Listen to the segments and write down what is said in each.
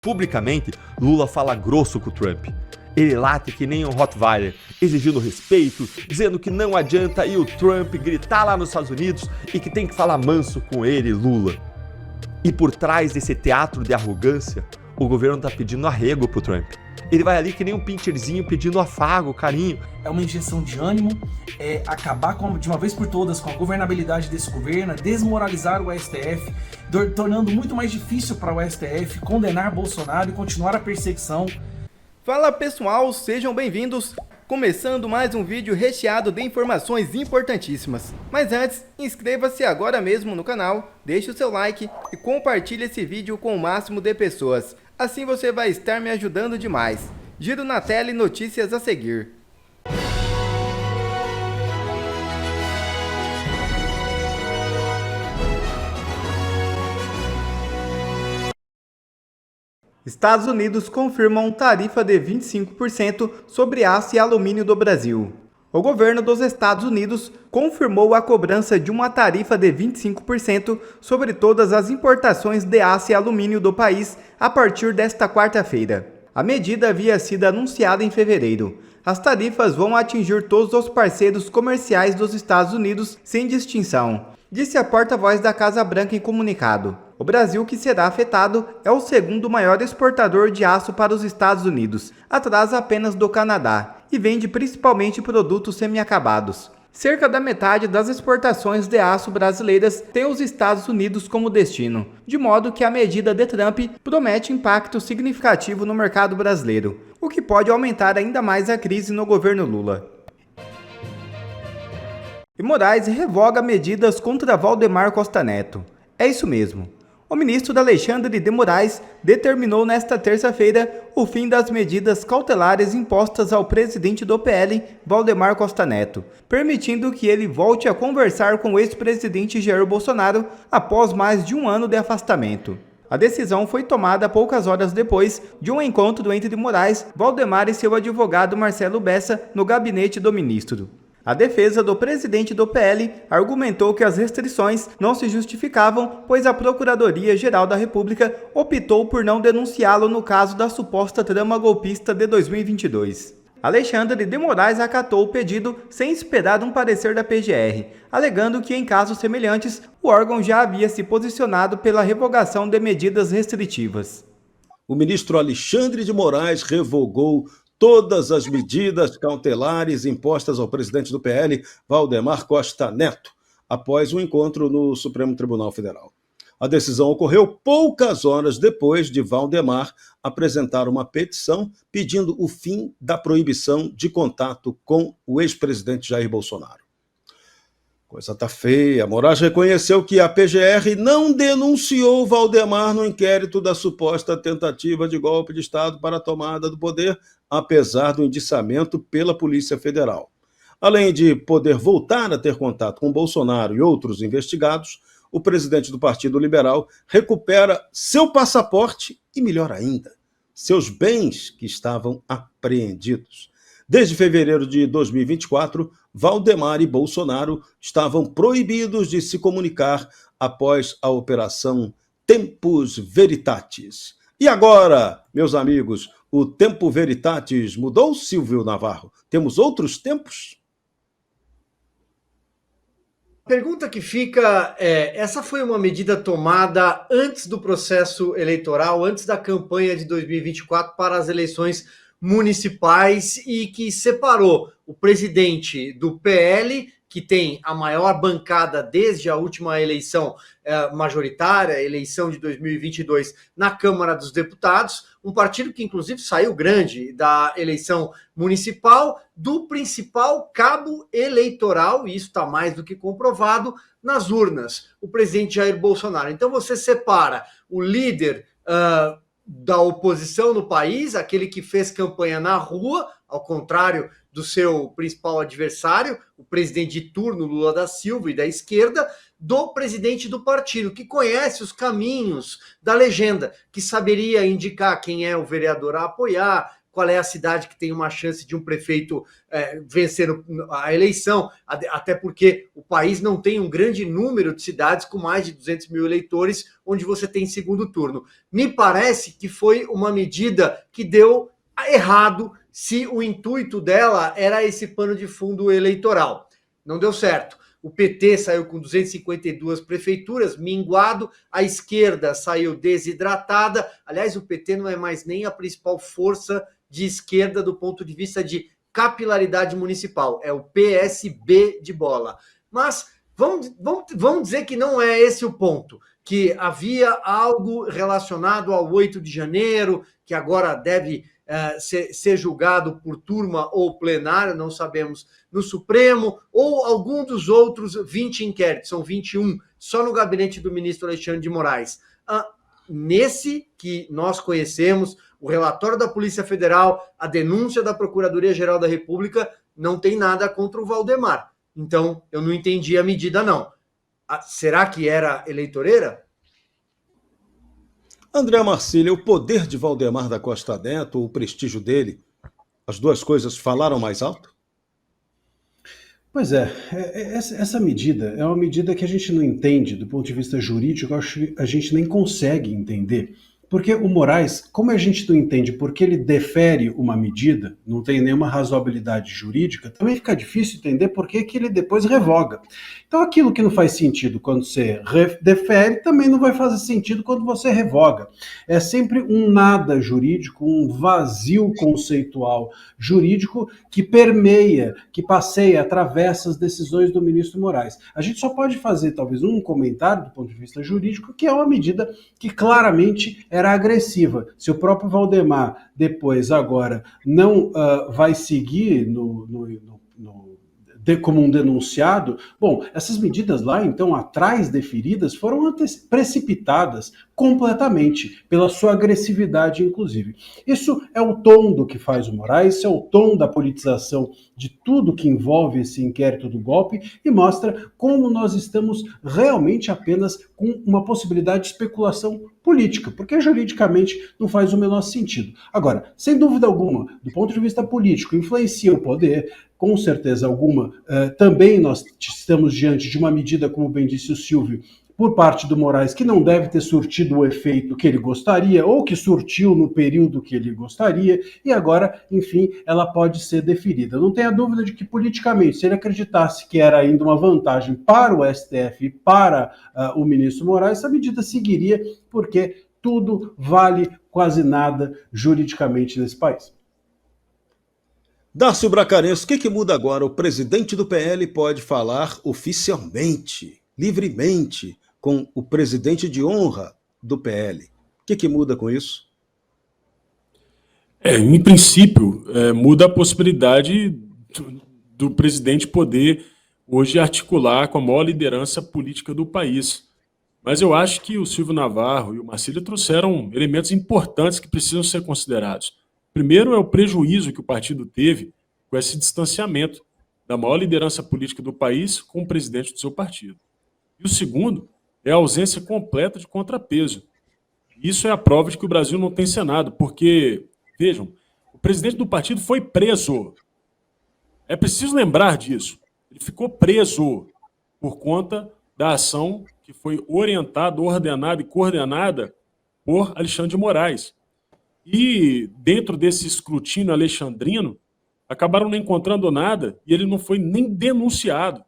Publicamente, Lula fala grosso com o Trump. Ele late que nem um Rottweiler, exigindo respeito, dizendo que não adianta ir o Trump gritar lá nos Estados Unidos e que tem que falar manso com ele, Lula. E por trás desse teatro de arrogância, o governo tá pedindo arrego pro Trump. Ele vai ali que nem um pincherzinho pedindo afago, carinho. É uma injeção de ânimo, é acabar de uma vez por todas com a governabilidade desse governo, desmoralizar o STF, tornando muito mais difícil para o STF condenar Bolsonaro e continuar a perseguição. Fala pessoal, sejam bem-vindos! Começando mais um vídeo recheado de informações importantíssimas. Mas antes, inscreva-se agora mesmo no canal, deixe o seu like e compartilhe esse vídeo com o máximo de pessoas. Assim você vai estar me ajudando demais. Giro na tela e notícias a seguir. Estados Unidos confirmam tarifa de 25% sobre aço e alumínio do Brasil. O governo dos Estados Unidos confirmou a cobrança de uma tarifa de 25% sobre todas as importações de aço e alumínio do país a partir desta quarta-feira. A medida havia sido anunciada em fevereiro. As tarifas vão atingir todos os parceiros comerciais dos Estados Unidos sem distinção, disse a porta-voz da Casa Branca em comunicado. O Brasil, que será afetado, é o segundo maior exportador de aço para os Estados Unidos, atrás apenas do Canadá, e vende principalmente produtos semi-acabados. Cerca da metade das exportações de aço brasileiras tem os Estados Unidos como destino, de modo que a medida de Trump promete impacto significativo no mercado brasileiro, o que pode aumentar ainda mais a crise no governo Lula. E Moraes revoga medidas contra Valdemar Costa Neto. É isso mesmo. O ministro Alexandre de Moraes determinou nesta terça-feira o fim das medidas cautelares impostas ao presidente do PL, Valdemar Costa Neto, permitindo que ele volte a conversar com o ex-presidente Jair Bolsonaro após mais de um ano de afastamento. A decisão foi tomada poucas horas depois de um encontro entre Moraes, Valdemar e seu advogado Marcelo Bessa no gabinete do ministro. A defesa do presidente do PL argumentou que as restrições não se justificavam, pois a Procuradoria-Geral da República optou por não denunciá-lo no caso da suposta trama golpista de 2022. Alexandre de Moraes acatou o pedido sem esperar um parecer da PGR, alegando que em casos semelhantes o órgão já havia se posicionado pela revogação de medidas restritivas. O ministro Alexandre de Moraes revogou todas as medidas cautelares impostas ao presidente do PL, Valdemar Costa Neto, após um encontro no Supremo Tribunal Federal. A decisão ocorreu poucas horas depois de Valdemar apresentar uma petição pedindo o fim da proibição de contato com o ex-presidente Jair Bolsonaro. Coisa tá feia. Moraes reconheceu que a PGR não denunciou Valdemar no inquérito da suposta tentativa de golpe de Estado para a tomada do poder, apesar do indiciamento pela Polícia Federal. Além de poder voltar a ter contato com Bolsonaro e outros investigados, o presidente do Partido Liberal recupera seu passaporte e, melhor ainda, seus bens que estavam apreendidos. Desde fevereiro de 2024, Valdemar e Bolsonaro estavam proibidos de se comunicar após a Operação Tempus Veritatis. E agora, meus amigos, o Tempo Veritatis mudou, Silvio Navarro? Temos outros tempos? A pergunta que fica é, essa foi uma medida tomada antes do processo eleitoral, antes da campanha de 2024 para as eleições municipais e que separou o presidente do PL, que tem a maior bancada desde a última eleição majoritária, eleição de 2022 na Câmara dos Deputados, um partido que inclusive saiu grande da eleição municipal, do principal cabo eleitoral, e isso está mais do que comprovado, nas urnas, o presidente Jair Bolsonaro. Então você separa o líder da oposição no país, aquele que fez campanha na rua, ao contrário do seu principal adversário, o presidente de turno, Lula da Silva, e da esquerda, do presidente do partido, que conhece os caminhos da legenda, que saberia indicar quem é o vereador a apoiar, qual é a cidade que tem uma chance de um prefeito vencer a eleição, até porque o país não tem um grande número de cidades com mais de 200 mil eleitores, onde você tem segundo turno. Me parece que foi uma medida que deu errado se o intuito dela era esse pano de fundo eleitoral. Não deu certo. O PT saiu com 252 prefeituras, minguado, a esquerda saiu desidratada. Aliás, o PT não é mais nem a principal força de esquerda do ponto de vista de capilaridade municipal, é o PSB de bola. Mas vamos dizer que não é esse o ponto, que havia algo relacionado ao 8 de janeiro, que agora deve ser julgado por turma ou plenário, não sabemos, no Supremo, ou algum dos outros 20 inquéritos, são 21, só no gabinete do ministro Alexandre de Moraes. Nesse que nós conhecemos, o relatório da Polícia Federal, a denúncia da Procuradoria-Geral da República, não tem nada contra o Valdemar. Então, eu não entendi a medida, não. Será que era eleitoreira? André Marcílio, o poder de Valdemar da Costa Neto, o prestígio dele, as duas coisas falaram mais alto? Pois é, essa medida é uma medida que a gente não entende do ponto de vista jurídico, acho que a gente nem consegue entender. Porque o Moraes, como a gente não entende porque ele defere uma medida, não tem nenhuma razoabilidade jurídica, também fica difícil entender por que ele depois revoga. Então aquilo que não faz sentido quando você defere, também não vai fazer sentido quando você revoga. É sempre um nada jurídico, um vazio conceitual jurídico que permeia, que passeia, atravessa as decisões do ministro Moraes. A gente só pode fazer talvez um comentário do ponto de vista jurídico, que é uma medida que claramente era agressiva. Se o próprio Valdemar depois, agora, não vai seguir como um denunciado, bom, essas medidas lá, então, atrás deferidas, foram precipitadas completamente, pela sua agressividade, inclusive. Isso é o tom do que faz o Moraes, isso é o tom da politização de tudo que envolve esse inquérito do golpe e mostra como nós estamos realmente apenas com uma possibilidade de especulação política, porque juridicamente não faz o menor sentido. Agora, sem dúvida alguma, do ponto de vista político, influencia o poder, com certeza alguma, também nós estamos diante de uma medida, como bem disse o Silvio, por parte do Moraes, que não deve ter surtido o efeito que ele gostaria, ou que surtiu no período que ele gostaria, e agora, enfim, ela pode ser deferida. Não tenha dúvida de que, politicamente, se ele acreditasse que era ainda uma vantagem para o STF e para o ministro Moraes, essa medida seguiria, porque tudo vale quase nada juridicamente nesse país. Darcio Bracarense, o que muda agora? O presidente do PL pode falar oficialmente, livremente, com o presidente de honra do PL. O que muda com isso? Em princípio, muda a possibilidade do presidente poder hoje articular com a maior liderança política do país. Mas eu acho que o Silvio Navarro e o Marcílio trouxeram elementos importantes que precisam ser considerados. Primeiro é o prejuízo que o partido teve com esse distanciamento da maior liderança política do país com o presidente do seu partido. E o segundo é a ausência completa de contrapeso. Isso é a prova de que o Brasil não tem Senado, porque, vejam, o presidente do partido foi preso. É preciso lembrar disso. Ele ficou preso por conta da ação que foi orientada, ordenada e coordenada por Alexandre de Moraes. E dentro desse escrutínio alexandrino, acabaram não encontrando nada e ele não foi nem denunciado.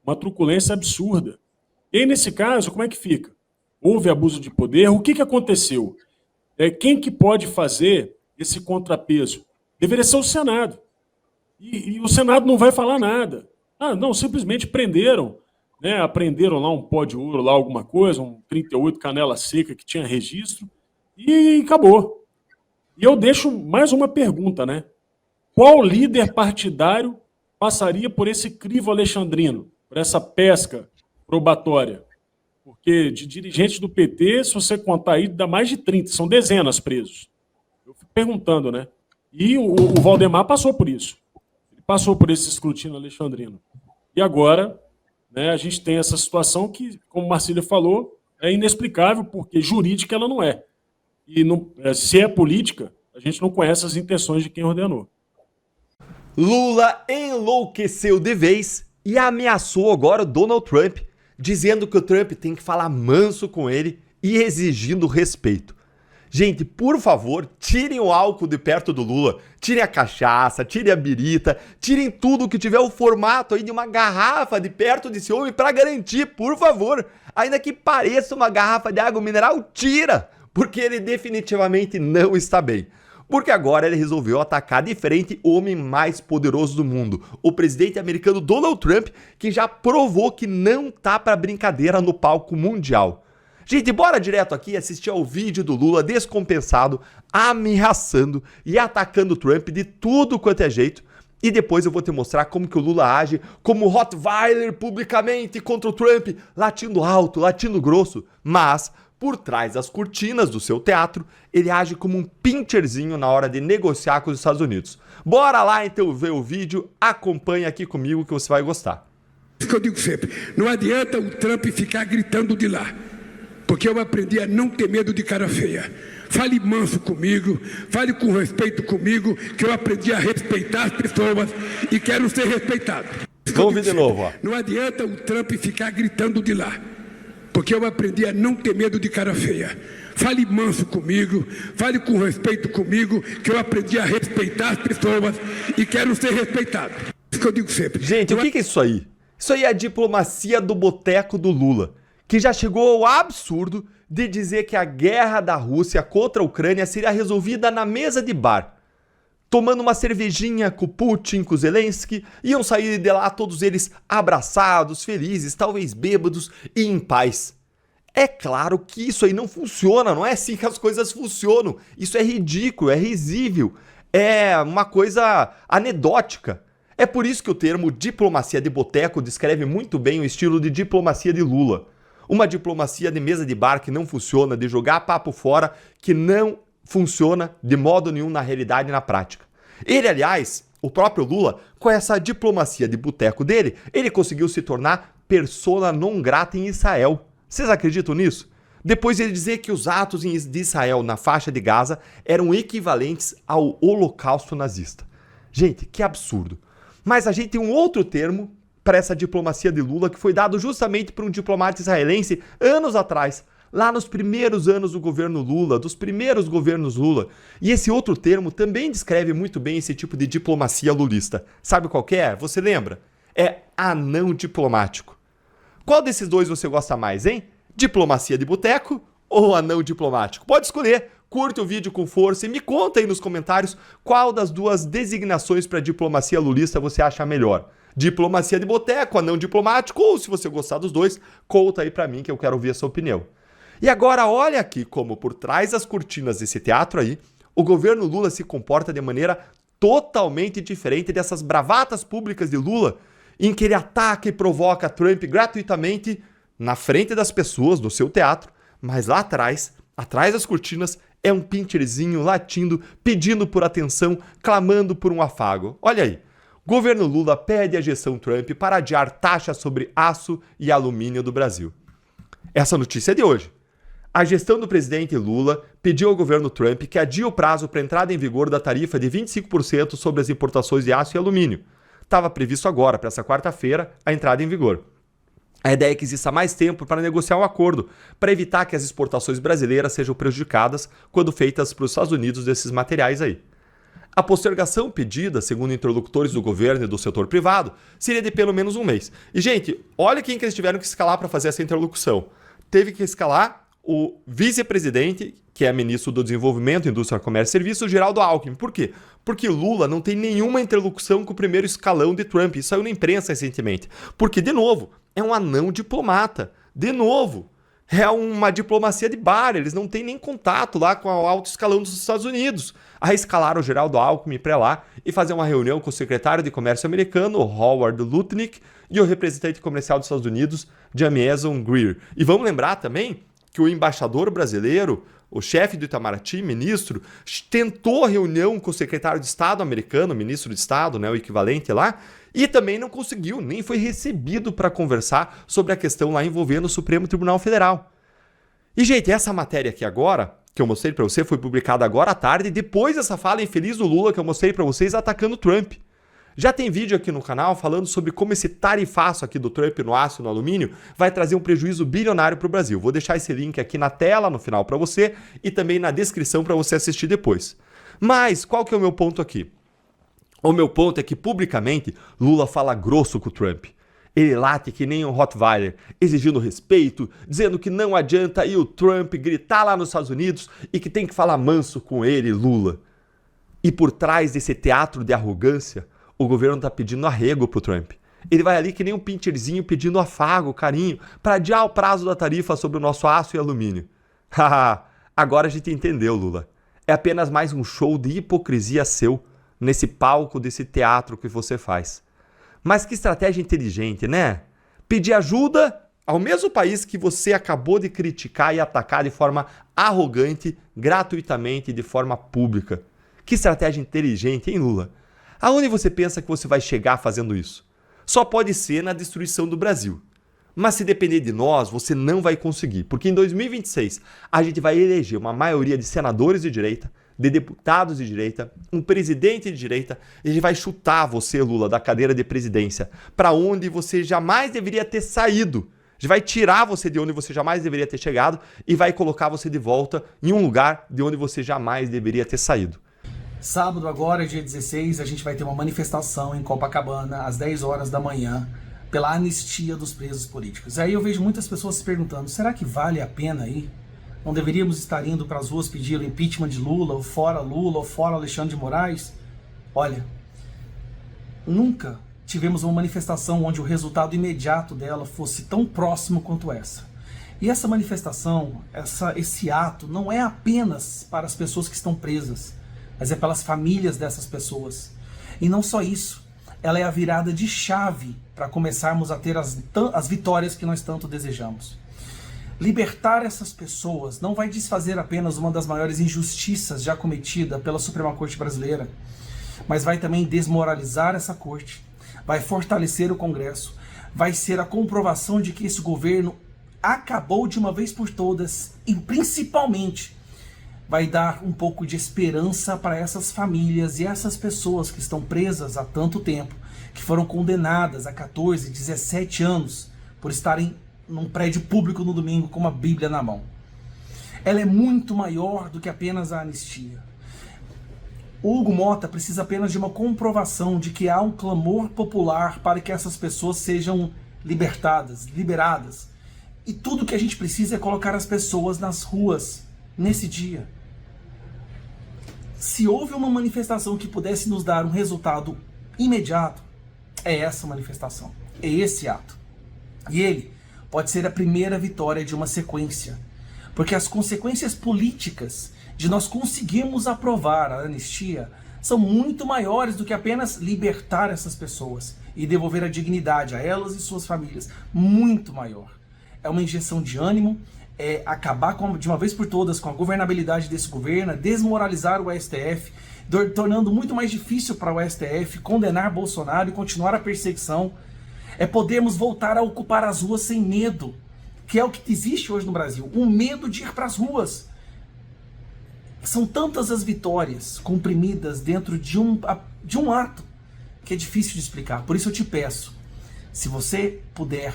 Uma truculência absurda. E aí, nesse caso, como é que fica? Houve abuso de poder? O que aconteceu? Quem que pode fazer esse contrapeso? Deveria ser o Senado. E o Senado não vai falar nada. Não, simplesmente prenderam. Apreenderam lá um pó de ouro, lá alguma coisa, um 38 canela seca que tinha registro, e acabou. E eu deixo mais uma pergunta, Qual líder partidário passaria por esse crivo alexandrino, por essa pesca probatória? Porque de dirigentes do PT, se você contar aí, dá mais de 30, são dezenas presos. Eu fico perguntando, E o Valdemar passou por isso. Ele passou por esse escrutínio alexandrino. E agora, a gente tem essa situação que, como Marcílio falou, é inexplicável, porque jurídica ela não é. E não, se é política, A gente não conhece as intenções de quem ordenou. Lula enlouqueceu de vez e ameaçou agora o Donald Trump, dizendo que o Trump tem que falar manso com ele e exigindo respeito. Gente, por favor, tirem o álcool de perto do Lula, tirem a cachaça, tirem a birita, tirem tudo que tiver o formato aí de uma garrafa de perto desse homem para garantir, por favor, ainda que pareça uma garrafa de água mineral, tira, porque ele definitivamente não está bem. Porque agora ele resolveu atacar de frente o homem mais poderoso do mundo, o presidente americano Donald Trump, que já provou que não tá para brincadeira no palco mundial. Gente, bora direto aqui assistir ao vídeo do Lula descompensado, ameaçando e atacando o Trump de tudo quanto é jeito. E depois eu vou te mostrar como que o Lula age como Rottweiler publicamente contra o Trump, latindo alto, latindo grosso, mas por trás das cortinas do seu teatro, ele age como um pincherzinho na hora de negociar com os Estados Unidos. Bora lá então ver o vídeo, acompanha aqui comigo que você vai gostar. Isso que eu digo sempre, não adianta o Trump ficar gritando de lá, porque eu aprendi a não ter medo de cara feia. Fale manso comigo, fale com respeito comigo, que eu aprendi a respeitar as pessoas e quero ser respeitado. Vamos ver de novo, ó. Não adianta o Trump ficar gritando de lá, porque eu aprendi a não ter medo de cara feia. Fale manso comigo, fale com respeito comigo, que eu aprendi a respeitar as pessoas e quero ser respeitado. Isso que eu digo sempre. Gente, o que é isso aí? Isso aí é a diplomacia do boteco do Lula, que já chegou ao absurdo de dizer que a guerra da Rússia contra a Ucrânia seria resolvida na mesa de bar. Tomando uma cervejinha com o Putin, com o Zelensky, iam sair de lá todos eles abraçados, felizes, talvez bêbados e em paz. É claro que isso aí não funciona, não é assim que as coisas funcionam. Isso é ridículo, é risível, é uma coisa anedótica. É por isso que o termo diplomacia de boteco descreve muito bem o estilo de diplomacia de Lula. Uma diplomacia de mesa de bar que não funciona, de jogar papo fora, que não funciona de modo nenhum na realidade e na prática. Ele, aliás, o próprio Lula, com essa diplomacia de boteco dele, ele conseguiu se tornar persona non grata em Israel. Vocês acreditam nisso? Depois ele dizer que os atos de Israel na faixa de Gaza eram equivalentes ao Holocausto nazista. Gente, que absurdo. Mas a gente tem um outro termo para essa diplomacia de Lula que foi dado justamente por um diplomata israelense anos atrás, lá nos primeiros anos do governo Lula, dos primeiros governos Lula. E esse outro termo também descreve muito bem esse tipo de diplomacia lulista. Sabe qual que é? Você lembra? É anão diplomático. Qual desses dois você gosta mais, hein? Diplomacia de boteco ou anão diplomático? Pode escolher. Curte o vídeo com força e me conta aí nos comentários qual das duas designações para diplomacia lulista você acha melhor. Diplomacia de boteco, anão diplomático, ou se você gostar dos dois, conta aí pra mim que eu quero ouvir a sua opinião. E agora olha aqui como por trás das cortinas desse teatro aí, o governo Lula se comporta de maneira totalmente diferente dessas bravatas públicas de Lula, em que ele ataca e provoca Trump gratuitamente na frente das pessoas do seu teatro, mas lá atrás das cortinas, é um pincherzinho latindo, pedindo por atenção, clamando por um afago. Olha aí. Governo Lula pede à gestão Trump para adiar taxas sobre aço e alumínio do Brasil. Essa notícia é de hoje. A gestão do presidente Lula pediu ao governo Trump que adie o prazo para entrada em vigor da tarifa de 25% sobre as importações de aço e alumínio. Estava previsto agora, para essa quarta-feira, a entrada em vigor. A ideia é que exista mais tempo para negociar um acordo, para evitar que as exportações brasileiras sejam prejudicadas quando feitas para os Estados Unidos desses materiais aí. A postergação pedida, segundo interlocutores do governo e do setor privado, seria de pelo menos um mês. E, gente, olha quem que eles tiveram que escalar para fazer essa interlocução. Teve que escalar o vice-presidente, que é ministro do Desenvolvimento, Indústria, Comércio e Serviços, Geraldo Alckmin. Por quê? Porque Lula não tem nenhuma interlocução com o primeiro escalão de Trump. Isso saiu na imprensa recentemente. Porque, de novo, é um anão diplomata. De novo. É uma diplomacia de bar, eles não têm nem contato lá com o alto escalão dos Estados Unidos. Aí escalaram o Geraldo Alckmin para lá e fazer uma reunião com o secretário de Comércio americano, Howard Lutnick, e o representante comercial dos Estados Unidos, Jamieson Greer. E vamos lembrar também que o embaixador brasileiro, o chefe do Itamaraty, ministro, tentou reunião com o secretário de Estado americano, ministro de Estado, né, o equivalente lá, e também não conseguiu, nem foi recebido para conversar sobre a questão lá envolvendo o Supremo Tribunal Federal. E, gente, essa matéria aqui agora que eu mostrei para você foi publicada agora à tarde, depois dessa fala infeliz do Lula que eu mostrei para vocês atacando o Trump. Já tem vídeo aqui no canal falando sobre como esse tarifaço aqui do Trump no aço e no alumínio vai trazer um prejuízo bilionário para o Brasil. Vou deixar esse link aqui na tela, no final para você, e também na descrição para você assistir depois. Mas qual que é o meu ponto aqui? O meu ponto é que publicamente Lula fala grosso com o Trump. Ele late que nem um Rottweiler, exigindo respeito, dizendo que não adianta ir o Trump gritar lá nos Estados Unidos e que tem que falar manso com ele, Lula. E por trás desse teatro de arrogância, o governo está pedindo arrego pro Trump. Ele vai ali que nem um pincherzinho pedindo afago, carinho, para adiar o prazo da tarifa sobre o nosso aço e alumínio. Haha, agora a gente entendeu, Lula. É apenas mais um show de hipocrisia seu nesse palco desse teatro que você faz. Mas que estratégia inteligente, né? Pedir ajuda ao mesmo país que você acabou de criticar e atacar de forma arrogante, gratuitamente e de forma pública. Que estratégia inteligente, hein, Lula? Aonde você pensa que você vai chegar fazendo isso? Só pode ser na destruição do Brasil. Mas se depender de nós, você não vai conseguir, porque em 2026 a gente vai eleger uma maioria de senadores de direita, de deputados de direita, um presidente de direita, e a gente vai chutar você, Lula, da cadeira de presidência, para onde você jamais deveria ter saído. A gente vai tirar você de onde você jamais deveria ter chegado e vai colocar você de volta em um lugar de onde você jamais deveria ter saído. Sábado agora, dia 16, a gente vai ter uma manifestação em Copacabana, às 10 horas da manhã, pela anistia dos presos políticos. Aí eu vejo muitas pessoas se perguntando, será que vale a pena ir? Não deveríamos estar indo para as ruas pedir o impeachment de Lula, ou fora Alexandre de Moraes? Olha, nunca tivemos uma manifestação onde o resultado imediato dela fosse tão próximo quanto essa. E essa manifestação, esse ato, não é apenas para as pessoas que estão presas, mas é pelas famílias dessas pessoas. E não só isso, ela é a virada de chave para começarmos a ter as vitórias que nós tanto desejamos. Libertar essas pessoas não vai desfazer apenas uma das maiores injustiças já cometida pela Suprema Corte Brasileira, mas vai também desmoralizar essa corte, vai fortalecer o Congresso, vai ser a comprovação de que esse governo acabou de uma vez por todas e principalmente vai dar um pouco de esperança para essas famílias e essas pessoas que estão presas há tanto tempo, que foram condenadas a 14, 17 anos por estarem num prédio público no domingo com uma Bíblia na mão. Ela é muito maior do que apenas a anistia. O Hugo Mota precisa apenas de uma comprovação de que há um clamor popular para que essas pessoas sejam libertadas, liberadas. E tudo que a gente precisa é colocar as pessoas nas ruas nesse dia. Se houve uma manifestação que pudesse nos dar um resultado imediato, é essa manifestação, é esse ato. E ele pode ser a primeira vitória de uma sequência, porque as consequências políticas de nós conseguirmos aprovar a anistia são muito maiores do que apenas libertar essas pessoas e devolver a dignidade a elas e suas famílias. Muito maior. É uma injeção de ânimo, é acabar de uma vez por todas com a governabilidade desse governo, é desmoralizar o STF, tornando muito mais difícil para o STF condenar Bolsonaro e continuar a perseguição. É podermos voltar a ocupar as ruas sem medo, que é o que existe hoje no Brasil, um medo de ir para as ruas. São tantas as vitórias comprimidas dentro de um ato que é difícil de explicar. Por isso eu te peço, se você puder,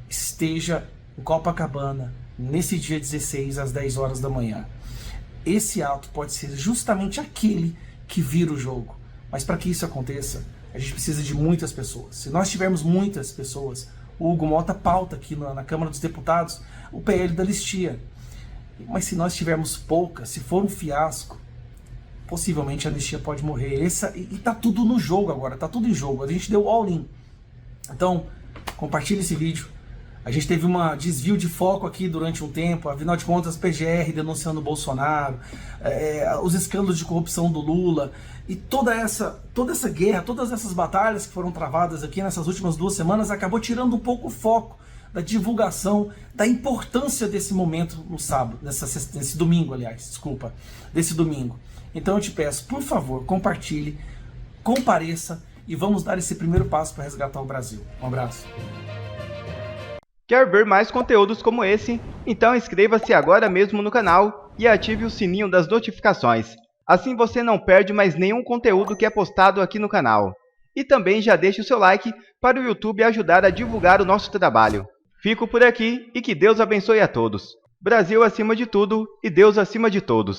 esteja em Copacabana nesse dia 16 às 10 horas da manhã. Esse ato pode ser justamente aquele que vira o jogo. Mas para que isso aconteça, a gente precisa de muitas pessoas. Se nós tivermos muitas pessoas, o Hugo Mota pauta aqui na Câmara dos Deputados o PL da anistia. Mas se nós tivermos poucas, se for um fiasco, possivelmente a anistia pode morrer. E tá tudo no jogo agora, tá tudo em jogo. A gente deu all-in. Então, compartilhe esse vídeo. A gente teve um desvio de foco aqui durante um tempo, afinal de contas, PGR denunciando o Bolsonaro, os escândalos de corrupção do Lula, e toda essa guerra, todas essas batalhas que foram travadas aqui nessas últimas 2 semanas, acabou tirando um pouco o foco da divulgação, da importância desse momento no sábado, nesse domingo, desse domingo. Então eu te peço, por favor, compartilhe, compareça e vamos dar esse primeiro passo para resgatar o Brasil. Um abraço. Quer ver mais conteúdos como esse? Então inscreva-se agora mesmo no canal e ative o sininho das notificações. Assim você não perde mais nenhum conteúdo que é postado aqui no canal. E também já deixe o seu like para o YouTube ajudar a divulgar o nosso trabalho. Fico por aqui e que Deus abençoe a todos. Brasil acima de tudo e Deus acima de todos.